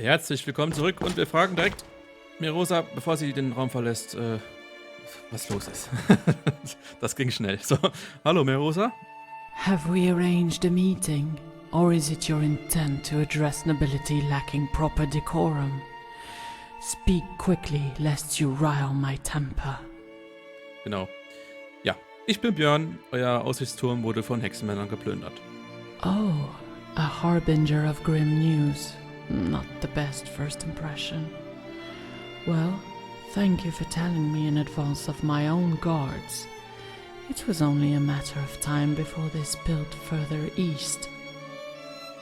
Herzlich willkommen zurück und wir fragen direkt Merosa, bevor sie den Raum verlässt, was los ist. Das ging schnell. So, hallo Merosa. Have we arranged a meeting, or is it your intent to address nobility lacking proper decorum? Speak quickly, lest you rile my temper. Genau. Ja, ich bin Björn. Euer Aussichtsturm wurde von Hexenmännern geplündert. Oh, a harbinger of grim news. Not the best first impression. Well, thank you for telling me in advance of my own guards. It was only a matter of time before they spilled further east.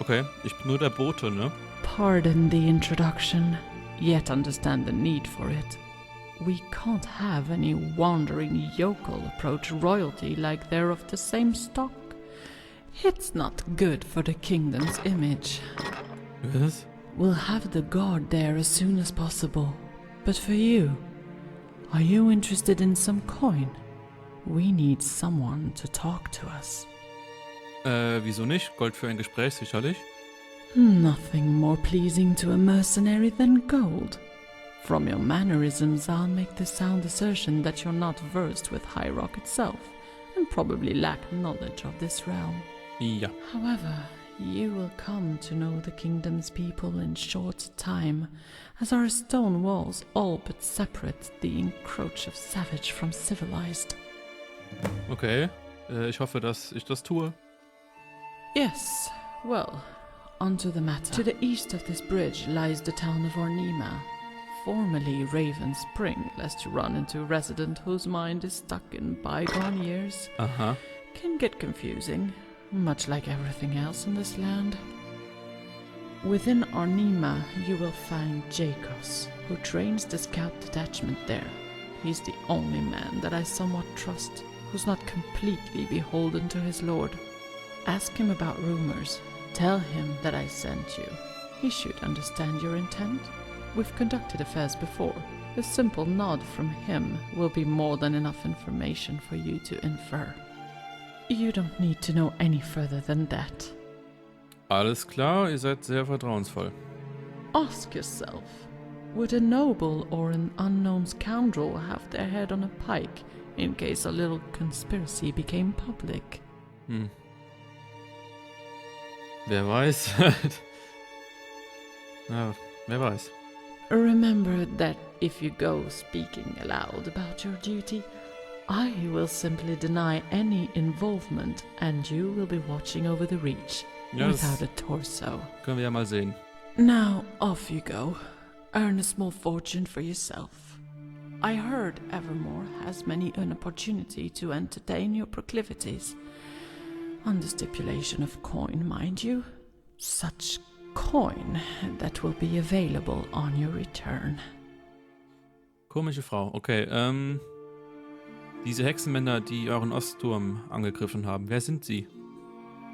Okay, ich bin nur der Bote, ne? Pardon the introduction, yet understand the need for it. We can't have any wandering yokel approach royalty like they're of the same stock. It's not good for the kingdom's image. Was? We'll have the guard there as soon as possible. But for you, are you interested in some coin? We need someone to talk to us. Wieso nicht? Gold für ein Gespräch, sicherlich. Nothing more pleasing to a mercenary than gold. From your mannerisms, I'll make the sound assertion that you're not versed with High Rock itself, and probably lack knowledge of this realm. Ja. However, you will come to know the kingdom's people in short time, as our stone walls all but separate the encroach of savage from civilized. Okay, ich hoffe, dass ich das tue. Yes, well, onto the matter. To the east of this bridge lies the town of Ornima, formerly Raven Spring, lest you run into a resident whose mind is stuck in bygone years. Aha. Can get confusing, much like everything else in this land. Within Ornima, you will find Jakos, who trains the scout detachment there. He's the only man that I somewhat trust, who's not completely beholden to his lord. Ask him about rumors. Tell him that I sent you. He should understand your intent. We've conducted affairs before. A simple nod from him will be more than enough information for you to infer. You don't need to know any further than that. Alles klar, ihr seid sehr vertrauensvoll. Ask yourself, would a noble or an unknown scoundrel have their head on a pike in case a little conspiracy became public? Wer weiß. Ja, wer weiß. Remember that if you go speaking aloud about your duty, I will simply deny any involvement and you will be watching over the reach without a torso. Können wir ja mal sehen. Now off you go. Earn a small fortune for yourself. I heard Evermore has many an opportunity to entertain your proclivities. On the stipulation of coin, mind you. Such coin that will be available on your return. Komische Frau. Okay, diese Hexenmänner, die euren Ostturm angegriffen haben, wer sind sie?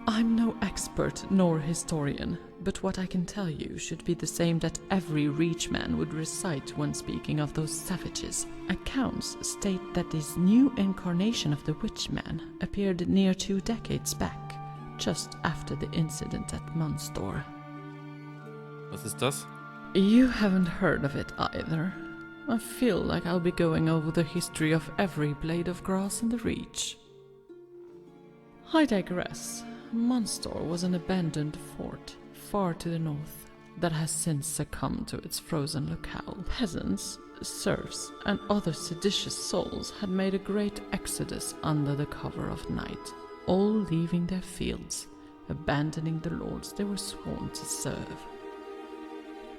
I'm no expert nor historian, but what I can tell you should be the same that every reachman would recite when speaking of those savages. Accounts state that this new incarnation of the Witchman appeared near 2 decades back, just after the incident at Monstour. Was ist das? You haven't heard of it either. I feel like I'll be going over the history of every blade of grass in the Reach. I digress. Monstour was an abandoned fort far to the north that has since succumbed to its frozen locale. Peasants, serfs, and other seditious souls had made a great exodus under the cover of night, all leaving their fields, abandoning the lords they were sworn to serve.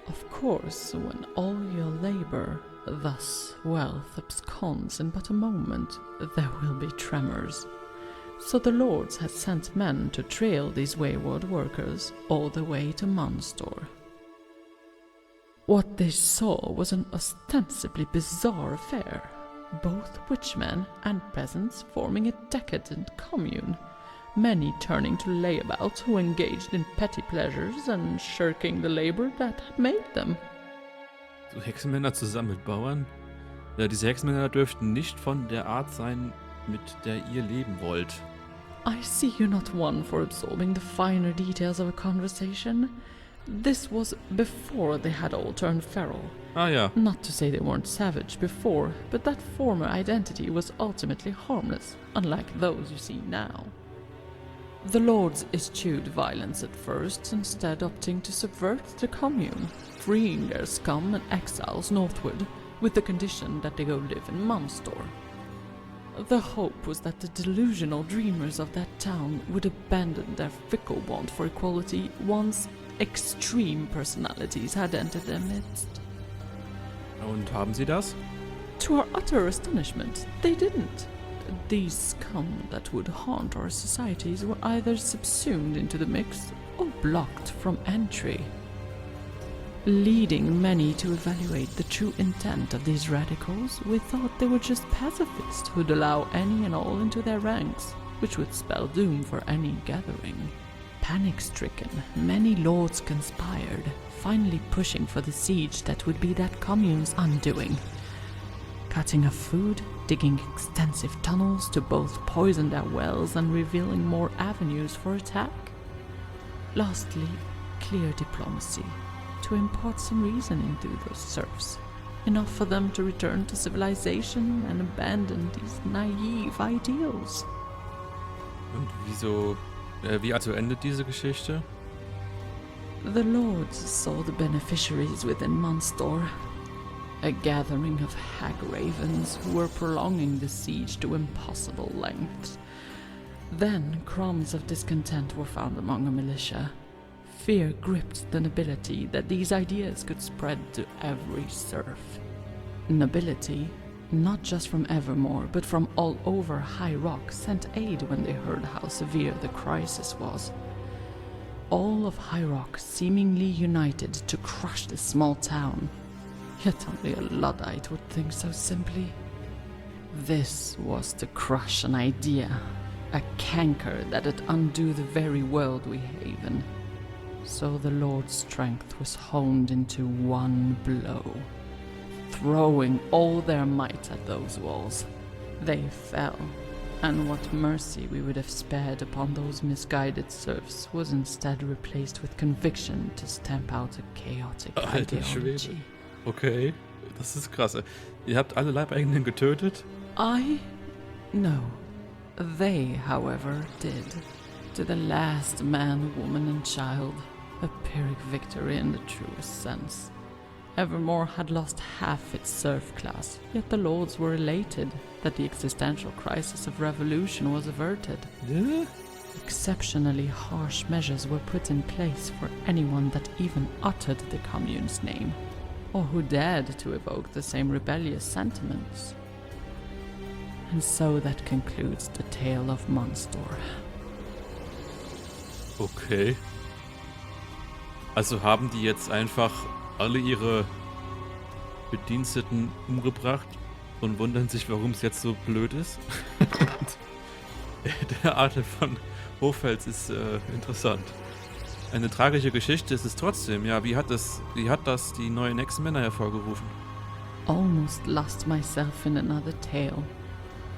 Of course, when all your labor, thus wealth, absconds in but a moment, there will be tremors. So the lords had sent men to trail these wayward workers all the way to Monstour. What they saw was an ostensibly bizarre affair, both witchmen and peasants forming a decadent commune, many turning to layabouts who engaged in petty pleasures and shirking the labor that had made them. So Hexenmänner zusammen mit Bauern? Ja, diese Hexenmänner dürften nicht von der Art sein, mit der ihr leben wollt. I see you're not one for absorbing the finer details of a conversation. This was before they had all turned feral. Ah ja. Not to say they weren't savage before, but that former identity was ultimately harmless, unlike those you see now. The lords eschewed violence at first, instead opting to subvert the commune, freeing their scum and exiles northward, with the condition that they go live in Monstour. The hope was that the delusional dreamers of that town would abandon their fickle want for equality once extreme personalities had entered their midst. Und haben sie das? To our utter astonishment, they didn't. These scum that would haunt our societies were either subsumed into the mix or blocked from entry, leading many to evaluate the true intent of these radicals. We thought they were just pacifists who'd allow any and all into their ranks, which would spell doom for any gathering. Panic-stricken, many lords conspired, finally pushing for the siege that would be that commune's undoing. Cutting off food, digging extensive tunnels to both poison their wells and revealing more avenues for attack. Lastly, clear diplomacy, to impart some reasoning to those serfs, enough for them to return to civilization and abandon these naive ideals. Und wie also endet diese Geschichte? The lords saw the beneficiaries within Monstour, a gathering of hag ravens who were prolonging the siege to impossible lengths. Then crumbs of discontent were found among the militia. Fear gripped the nobility that these ideas could spread to every serf. Nobility, not just from Evermore, but from all over High Rock, sent aid when they heard how severe the crisis was. All of High Rock seemingly united to crush this small town. Yet only a Luddite would think so simply. This was to crush an idea, a canker that'd undo the very world we haven. So the Lord's strength was honed into one blow, throwing all their might at those walls. They fell, and what mercy we would have spared upon those misguided serfs was instead replaced with conviction to stamp out a chaotic Alter ideology. Schwede. Okay, das ist krass. Ihr habt alle Leibeigenen getötet? No. They, however, did. To the last man, woman, and child. A Pyrrhic victory in the truest sense. Evermore had lost half its serf class, yet the lords were elated that the existential crisis of revolution was averted. Yeah? Exceptionally harsh measures were put in place for anyone that even uttered the commune's name, or who dared to evoke the same rebellious sentiments. And so that concludes the tale of Monstour. Okay. Also haben die jetzt einfach alle ihre Bediensteten umgebracht und wundern sich, warum es jetzt so blöd ist. Der Adel von Hochfels ist interessant. Eine tragische Geschichte ist es trotzdem. Ja, wie hat das die neuen Ex-Männer hervorgerufen? Almost lost myself in another tale.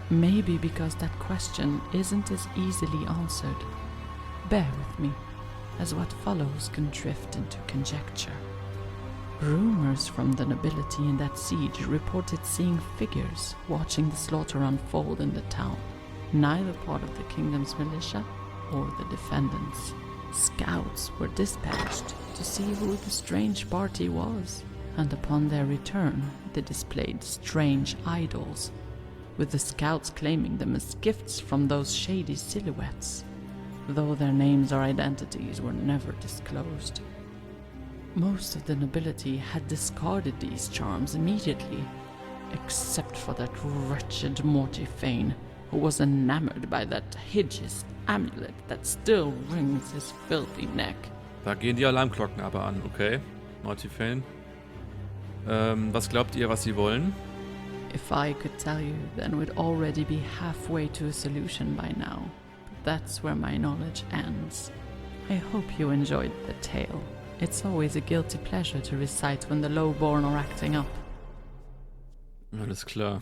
Maybe because that question isn't as easily answered. Bear with me, as what follows can drift into conjecture. Rumors from the nobility in that siege reported seeing figures watching the slaughter unfold in the town, neither part of the kingdom's militia or the defendants. Scouts were dispatched to see who the strange party was, and upon their return they displayed strange idols, with the scouts claiming them as gifts from those shady silhouettes, though their names or identities were never disclosed. Most of the nobility had discarded these charms immediately, except for that wretched Mortifane, who was enamored by that hideous amulet that still rings his filthy neck. Da gehen die Alarmglocken aber an, okay? Mortifane. Was glaubt ihr, was sie wollen? If I could tell you, then we'd already be halfway to a solution by now. But that's where my knowledge ends. I hope you enjoyed the tale. It's always a guilty pleasure to recite when the lowborn are acting up. Alles klar.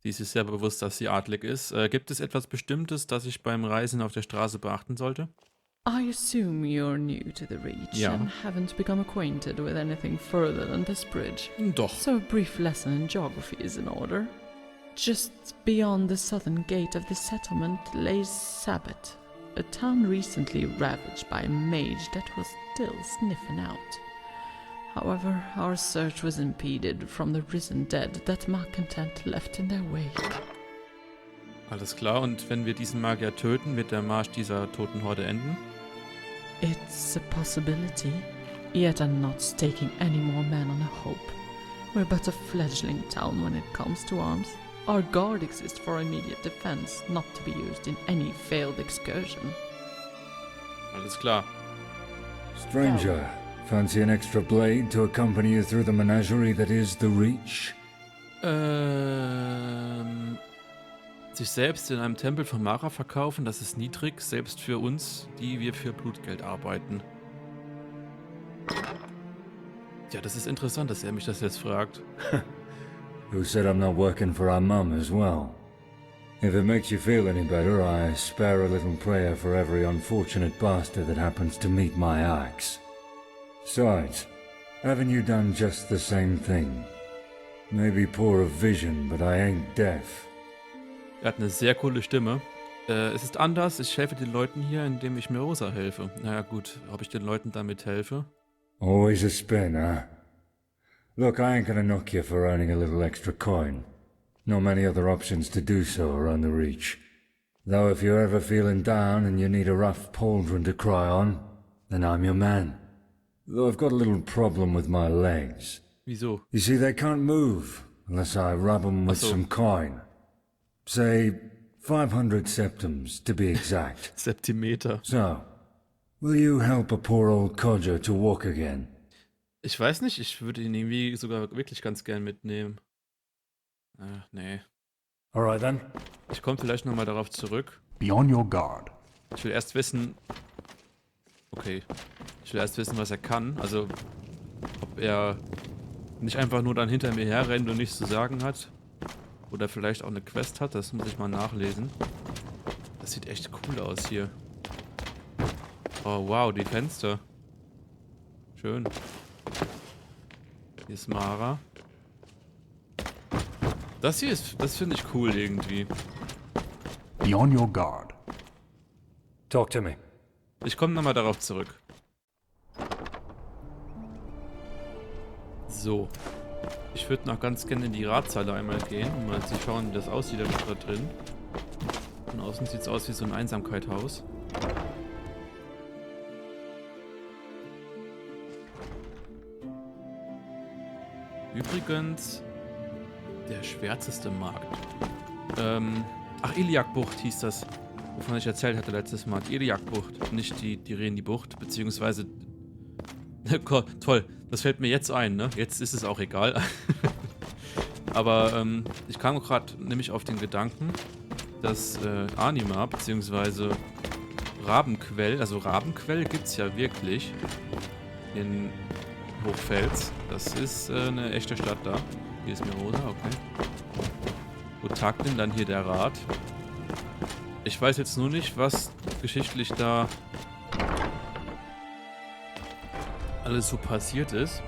Sie ist sich sehr bewusst, dass sie adlig ist. Gibt es etwas Bestimmtes, das ich beim Reisen auf der Straße beachten sollte? I assume you're new to the Reach Ja. and haven't become acquainted with anything further than this bridge. Doch. So a brief lesson in geography is in order. Just beyond the southern gate of the settlement lays Sabbat, a town recently ravaged by a mage that was still sniffing out. However, our search was impeded from the risen dead that malcontent left in their wake. Alles klar, und wenn wir diesen Magier töten, wird der Marsch dieser toten Horde enden? It's a possibility, yet I'm not staking any more men on a hope. We're but a fledgling town when it comes to arms. Our guard exists for immediate defense, not to be used in any failed excursion. Alles klar. Stranger, fancy an extra blade to accompany you through the menagerie that is the Reach? Sich selbst in einem Tempel von Mara verkaufen, das ist niedrig, selbst für uns, die wir für Blutgeld arbeiten. Ja, das ist interessant, dass er mich das jetzt fragt. Who said I'm not working for our mum as well? If it makes you feel any better, I spare a little prayer for every unfortunate bastard that happens to meet my axe. Besides, haven't you done just the same thing? Maybe poor of vision, but I ain't deaf. Er hat eine sehr coole Stimme. Es ist anders, ich helfe den Leuten hier, indem ich Merosa helfe. Naja gut, ob ich den Leuten damit helfe? Always a spin, huh? Look, I ain't gonna knock you for earning a little extra coin. Not many other options to do so around the Reach. Though if you're ever feeling down and you need a rough pauldron to cry on, then I'm your man. Though I've got a little problem with my legs. Wieso? You see, they can't move unless I rub them with some coin. Say, 500 septims, to be exact. Septimeter. So, will you help a poor old codger to walk again? Ich weiß nicht, ich würde ihn irgendwie sogar wirklich ganz gern mitnehmen. Ach, nee. Alright then. Ich komme vielleicht nochmal darauf zurück. Be on your guard. Ich will erst wissen... Okay. Ich will erst wissen, was er kann. Also, ob er nicht einfach nur dann hinter mir herrennt und nichts zu sagen hat. Oder vielleicht auch eine Quest hat, das muss ich mal nachlesen. Das sieht echt cool aus hier. Oh wow, die Fenster. Schön. Hier ist Mara. Das hier ist, das finde ich cool irgendwie. Be on your guard. Talk to me. Ich komme nochmal darauf zurück. So. Ich würde noch ganz gerne in die Ratshalle einmal gehen, um mal zu schauen, wie das aussieht da drin. Von außen sieht es aus wie so ein Einsamkeithaus. Übrigens, der schwärzeste Markt. Ach, Iliak-Bucht hieß das, wovon ich erzählt hatte letztes Mal. Iliak-Bucht, nicht die Reni-Bucht, beziehungsweise... Toll, das fällt mir jetzt ein, ne? Jetzt ist es auch egal. Aber ich kam gerade nämlich auf den Gedanken, dass Anima, beziehungsweise Rabenquell, also Rabenquell gibt's ja wirklich in Hochfels. Das ist eine echte Stadt da. Hier ist Merosa, okay. Wo tagt denn dann hier der Rat? Ich weiß jetzt nur nicht, was geschichtlich da alles so passiert ist.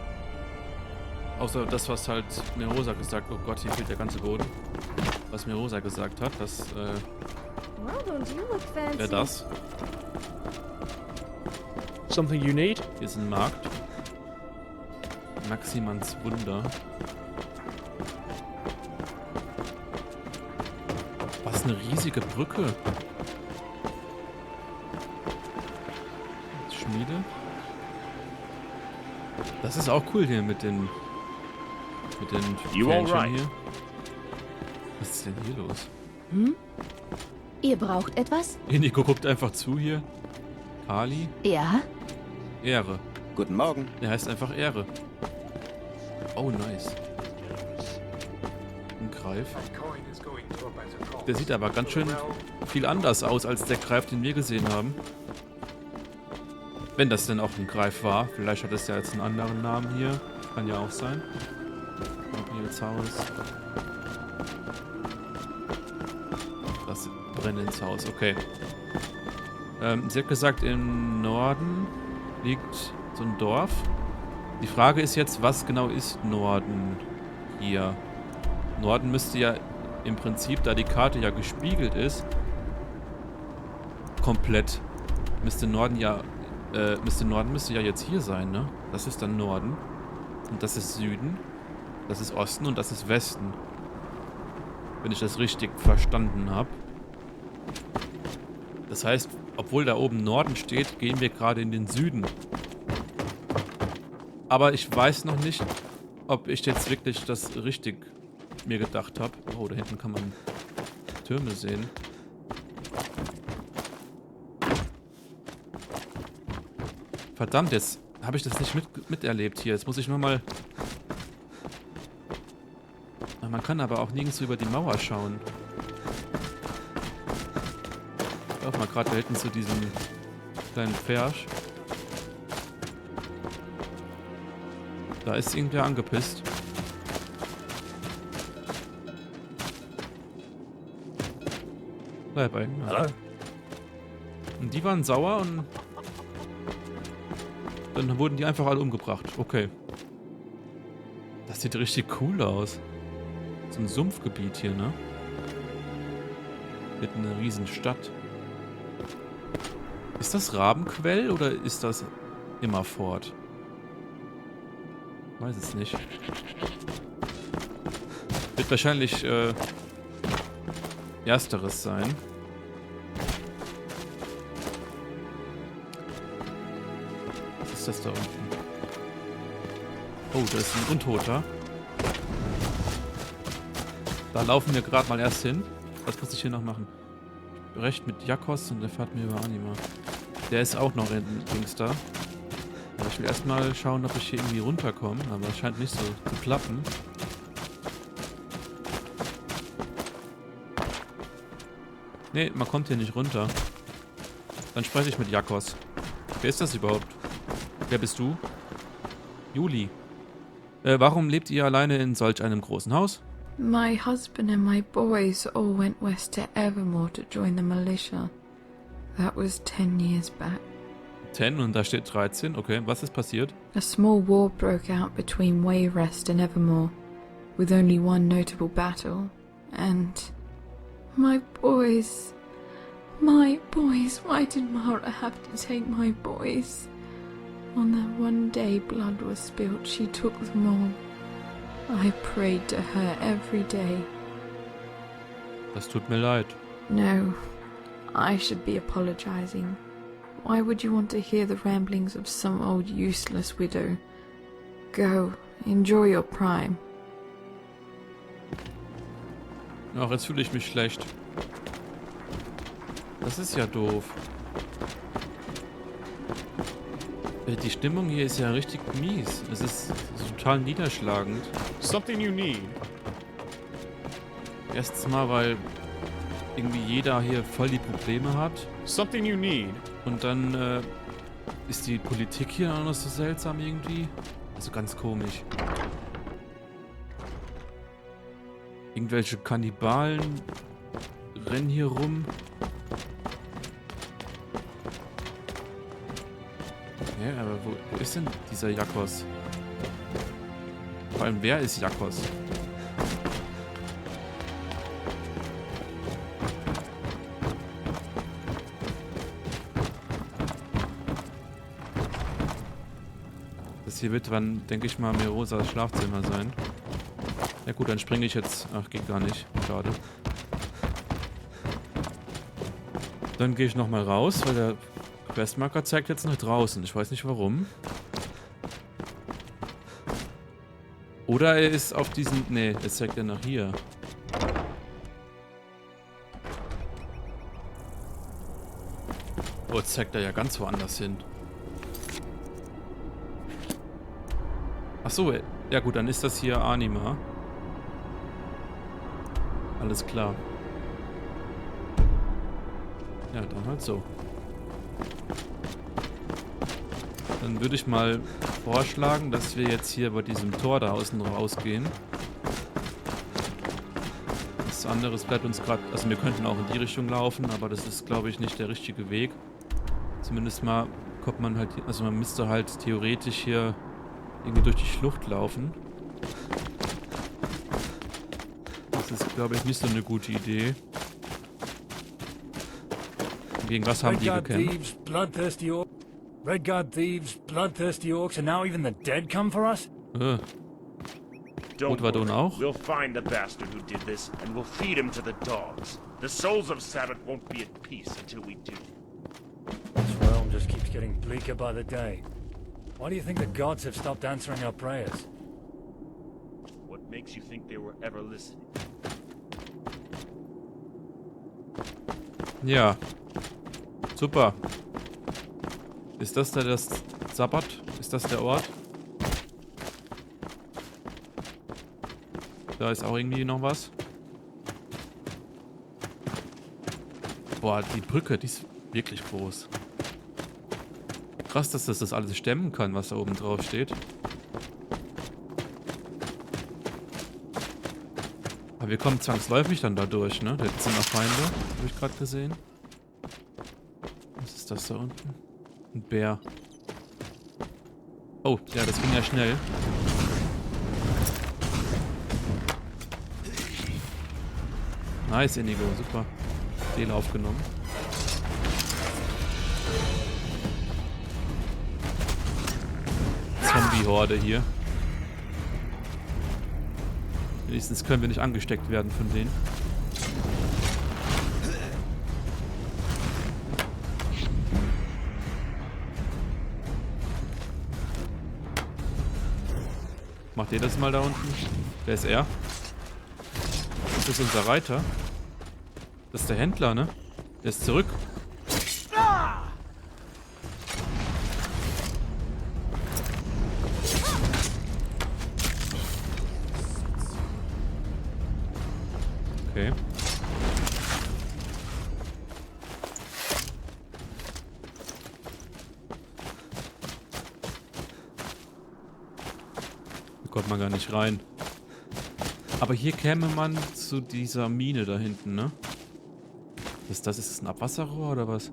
Außer das, was halt Merosa gesagt hat. Oh Gott, hier fehlt der ganze Boden. Was Merosa gesagt hat, das wäre das. Something you need? Hier ist ein Markt. Maximans Wunder. Was eine riesige Brücke. Schmiede. Das ist auch cool hier mit den Fähnchen hier. Was ist denn hier los? Hm? Ihr braucht etwas? Indigo guckt einfach zu hier. Kali. Ja? Ehre. Guten Morgen. Der heißt einfach Ehre. Oh, nice. Ein Greif. Der sieht aber ganz schön viel anders aus, als der Greif, den wir gesehen haben. Wenn das denn auch ein Greif war. Vielleicht hat es ja jetzt einen anderen Namen hier. Kann ja auch sein. Haus. Das Brennenshaus, okay. Sie hat gesagt, im Norden liegt so ein Dorf. Die Frage ist jetzt, was genau ist Norden hier? Norden müsste ja im Prinzip, da die Karte ja gespiegelt ist, komplett. Norden müsste ja jetzt hier sein, ne? Das ist dann Norden. Und das ist Süden. Das ist Osten und das ist Westen. Wenn ich das richtig verstanden habe. Das heißt, obwohl da oben Norden steht, gehen wir gerade in den Süden. Aber ich weiß noch nicht, ob ich jetzt wirklich das richtig mir gedacht habe. Oh, da hinten kann man Türme sehen. Verdammt, jetzt habe ich das nicht miterlebt hier. Jetzt muss ich nochmal... Man kann aber auch nirgends über die Mauer schauen. Ich laufe mal gerade da hinten zu diesem kleinen Pferch. Da ist irgendwer angepisst. Bleib eigentlich. Hello? Und die waren sauer und dann wurden die einfach alle umgebracht. Okay. Das sieht richtig cool aus. So ein Sumpfgebiet hier, ne? Mit einer riesen Stadt. Ist das Rabenquell oder ist das Immerfort? Weiß es nicht. Wird wahrscheinlich Ersteres sein. Was ist das da unten? Oh, da ist ein Untoter. Da laufen wir gerade mal erst hin. Was muss ich hier noch machen? Recht mit Jakos und der fährt mir über Anima. Der ist auch noch in Dings da. Aber ich will erstmal schauen, ob ich hier irgendwie runterkomme. Aber es scheint nicht so zu klappen. Nee, man kommt hier nicht runter. Dann spreche ich mit Jakos. Wer ist das überhaupt? Wer bist du? Juli. Warum lebt ihr alleine in solch einem großen Haus? My husband and my boys all went west to Evermore to join the militia. That was 10 years back. 10 und da steht 13. Okay, was ist passiert? A small war broke out between Wayrest and Evermore, with only one notable battle, and my boys, why did Mara have to take my boys? On that one day blood was spilt, she took them all. I prayed to her every day. Das tut mir leid. No, I should be apologizing. Why would you want to hear the ramblings of some old useless widow? Go, enjoy your prime. Ach, jetzt fühle ich mich schlecht. Das ist ja doof. Die Stimmung hier ist ja richtig mies. Es ist total niederschlagend. Something you need. Erstens mal, weil irgendwie jeder hier voll die Probleme hat. Something you need. Und dann ist die Politik hier auch noch so seltsam irgendwie. Also ganz komisch. Irgendwelche Kannibalen rennen hier rum. Ja, aber wo ist denn dieser Jakos? Vor allem, wer ist Jakos? Das hier wird dann, denke ich mal, Merosas Schlafzimmer sein. Ja gut, dann springe ich jetzt. Ach, geht gar nicht. Schade. Dann gehe ich nochmal raus, weil der Questmarker zeigt jetzt nach draußen. Ich weiß nicht warum. Oder er ist auf diesen... Nee, jetzt zeigt er nach hier. Oh, jetzt zeigt er ja ganz woanders hin. Ach so, ja gut, dann ist das hier Anima. Alles klar. Ja, dann halt so. Dann würde ich mal vorschlagen, dass wir jetzt hier bei diesem Tor da außen rausgehen. Das andere bleibt uns gerade... Also wir könnten auch in die Richtung laufen, aber das ist, glaube ich, nicht der richtige Weg. Zumindest mal kommt man halt, also man müsste halt theoretisch hier irgendwie durch die Schlucht laufen. Das ist, glaube ich, nicht so eine gute Idee. Gegen was haben die gekämpft? Red Guard thieves, bloodthirsty orcs, and now even the dead come for us? Rot war Don auch? We'll find the bastard who did this, and we'll feed him to the dogs. The souls of Sabbat won't be at peace until we do. This realm just keeps getting bleaker by the day. Why do you think the gods have stopped answering our prayers? What makes you think they were ever listening? Ja. Super. Ist das da das Sabbat? Ist das der Ort? Da ist auch irgendwie noch was. Boah, die Brücke, die ist wirklich groß. Krass, dass das alles stemmen kann, was da oben drauf steht. Aber wir kommen zwangsläufig dann da durch, ne? Da sind noch Feinde, habe ich gerade gesehen. Was ist das da unten? Ein Bär. Oh, ja, das ging ja schnell. Nice, Inigo, super. Seele aufgenommen. Zombie-Horde hier. Wenigstens können wir nicht angesteckt werden von denen. Macht ihr das mal da unten? Wer ist er? Das ist unser Reiter. Das ist der Händler, ne? Der ist zurück. Okay. Da kommt man gar nicht rein. Aber hier käme man zu dieser Mine da hinten, ne? Ist das ein Abwasserrohr oder was?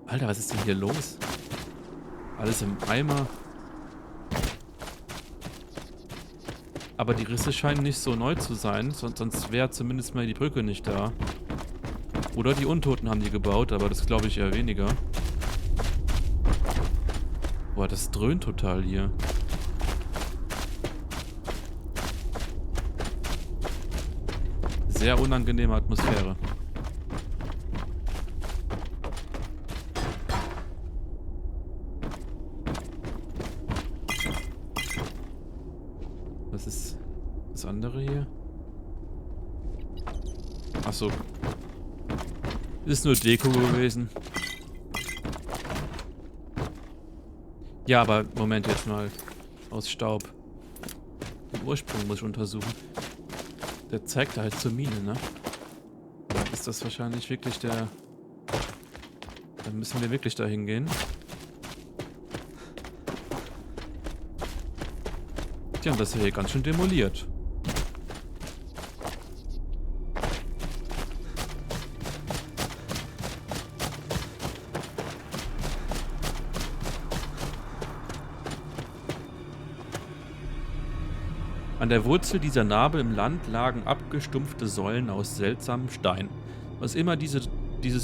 Alter, was ist denn hier los? Alles im Eimer. Aber die Risse scheinen nicht so neu zu sein, sonst wäre zumindest mal die Brücke nicht da. Oder die Untoten haben die gebaut, aber das glaube ich eher weniger. Boah, das dröhnt total hier. Sehr unangenehme Atmosphäre. Was ist das andere hier? Achso. Ist nur Deko gewesen. Ja, aber Moment jetzt mal. Aus Staub. Den Ursprung muss ich untersuchen. Der zeigt halt zur Mine, ne? Ist das wahrscheinlich wirklich der... Dann müssen wir wirklich da hingehen. Tja, und das ist hier ganz schön demoliert. An der Wurzel dieser Narbe im Land lagen abgestumpfte Säulen aus seltsamem Stein. Was immer dieses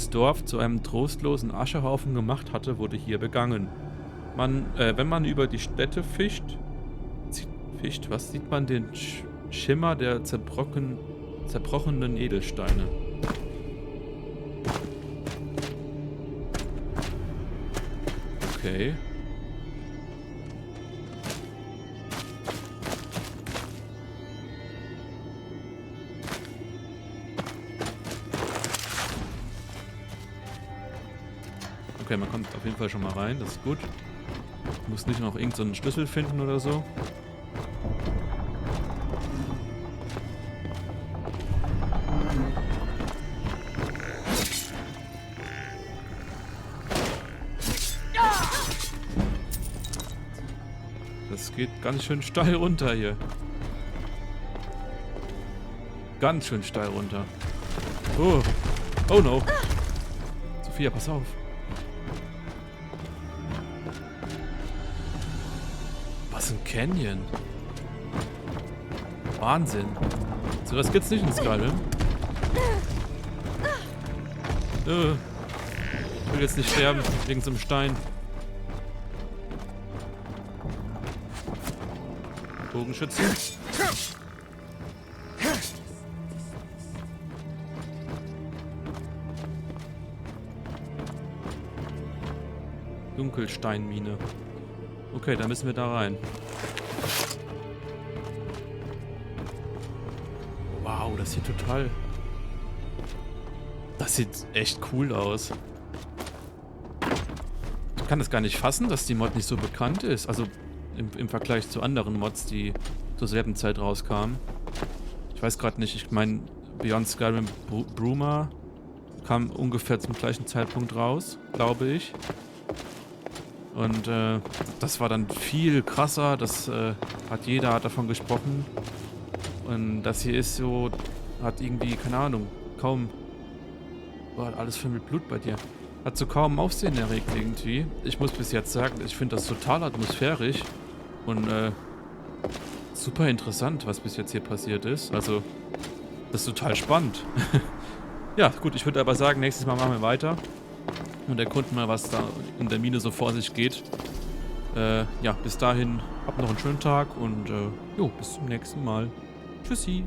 Dorf zu einem trostlosen Aschehaufen gemacht hatte, wurde hier begangen. Wenn man über die Städte fischt, was sieht man den Schimmer der zerbrochenen Edelsteine. Okay. Okay, man kommt auf jeden Fall schon mal rein, das ist gut. Muss nicht noch irgendeinen Schlüssel finden oder so. Das geht ganz schön steil runter hier. Ganz schön steil runter. Oh. Oh no. Sophia, pass auf. Was ein Canyon. Wahnsinn. So was gibt's nicht in Skyrim. Ich will jetzt nicht sterben wegen so einem Stein. Bogenschütze. Dunkelsteinmine. Okay, dann müssen wir da rein. Wow, das sieht total... Das sieht echt cool aus. Ich kann das gar nicht fassen, dass die Mod nicht so bekannt ist. Also im Vergleich zu anderen Mods, die zur selben Zeit rauskamen. Ich weiß gerade nicht, ich meine, Beyond Skyrim Bruma kam ungefähr zum gleichen Zeitpunkt raus, glaube ich. Und das war dann viel krasser, das jeder hat davon gesprochen. Und das hier ist so, hat irgendwie, keine Ahnung, kaum... Boah, alles voll mit Blut bei dir. Hat so kaum Aufsehen erregt irgendwie. Ich muss bis jetzt sagen, ich finde das total atmosphärisch und super interessant, was bis jetzt hier passiert ist. Also, das ist total spannend. Ja, gut, ich würde aber sagen, nächstes Mal machen wir weiter und erkunden mal, was da in der Mine so vor sich geht. Ja, bis dahin, habt noch einen schönen Tag und jo, bis zum nächsten Mal. Tschüssi.